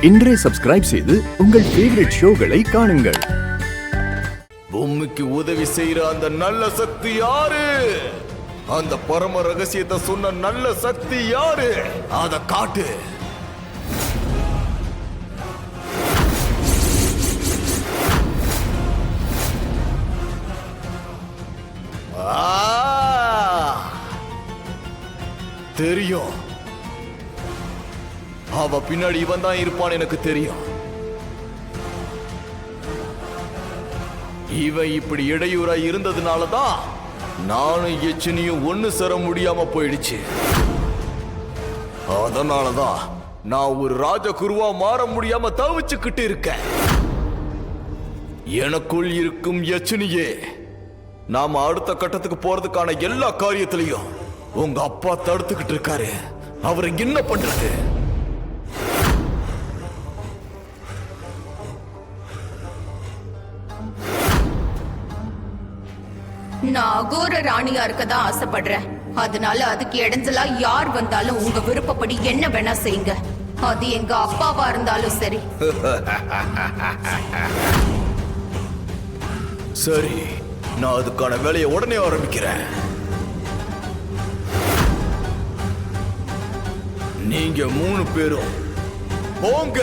இன்றே சப்ஸ்கிரைப் செய்து உங்கள் ஃபேவரட் ஷோகளை காணுங்கள். பூமிக்கு உதவி செய்யற அந்த நல்ல சக்தி யாரு? அந்த பரம ரகசியத்தை சொன்ன நல்ல சக்தி யாரு? அத காட்டு. தெரியும், அவ பின்னாடி இவன் தான் இருப்பான். எனக்கு தெரியும். இவன் இப்படி இடையூறா இருந்ததுனாலதான் நானும் எச்சனியும் ஒண்ணு சேர முடியாம போயிடுச்சு. அதனாலதான் நான் ஒரு ராஜகுருவா மாற முடியாம தவிச்சுக்கிட்டு இருக்கேன். எனக்குள் இருக்கும் எச்சனியே, நாம அடுத்த கட்டத்துக்கு போறதுக்கான எல்லா காரியத்திலையும் உங்க அப்பா தடுத்துக்கிட்டு இருக்காரு. அவரை என்ன பண்றது? நான் அகோர ராணியா இருக்கதான் ஆசைப்படுறேன். அதனால அதுக்கு இடைஞ்சலா யார் வந்தாலும் உங்க விருப்பப்படி என்ன வேணா செய்யுங்க. அது எங்க அப்பாவா இருந்தாலும் சரி. சரி, நான் அதுக்கான வேலையை உடனே ஆரம்பிக்கிறேன். நீங்க 3 பேரும் போங்க.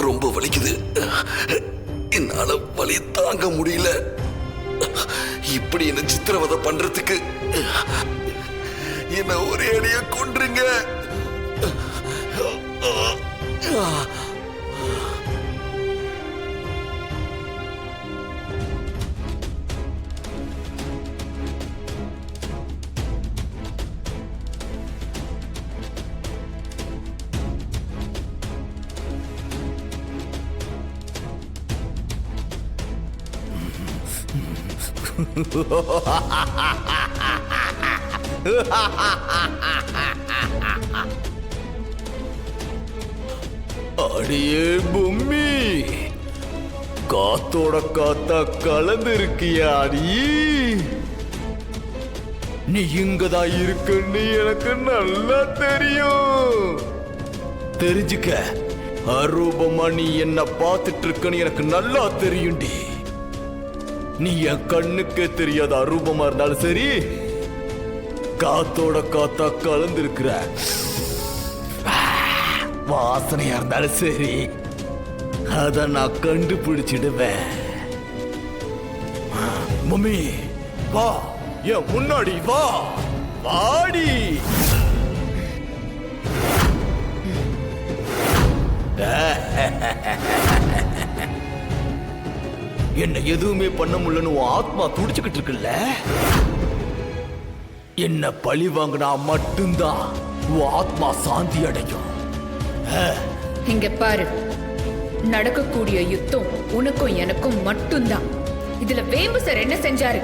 ரொம்ப வலிக்குது. என்னால வலி தாங்க முடியல. இப்படி என்ன சித்திரவதை பண்றதுக்கு என்ன ஒரே அடியா கொன்றுங்க. அடியே பொம்மி, காத்தோட காத்தா கலந்து இருக்கியா? நீ இங்கதான் இருக்குன்னு எனக்கு நல்லா தெரியும். தெரிஞ்சுக்க, அரூபமா நீ என்ன பார்த்துட்டு இருக்கன்னு எனக்கு நல்லா தெரியும்டி. நீ என் கண்ணுக்கே தெரியாத அரூபமா இருந்தாலும் சரி, காத்தோட காத்தா கலந்து இருக்கிற வாசனையா இருந்தாலும் சரி, அத நான் கண்டுபிடிச்சிடுவேன். மம்மி, வா, என் முன்னாடி வா, வாடி. என்ன எதுவுமே பண்ண முடியலன்னு உன் ஆத்மா துடிச்சுக்கிட்டு இருக்குல்ல? என்ன பழி வாங்கினா மட்டும்தான் உன் ஆத்மா சாந்தி அடையும். இங்க பாரு, நடக்கக்கூடிய யுத்தம் உனக்கும் எனக்கும் மட்டும்தான். இதுல வேம்பு சார் என்ன செஞ்சாரு?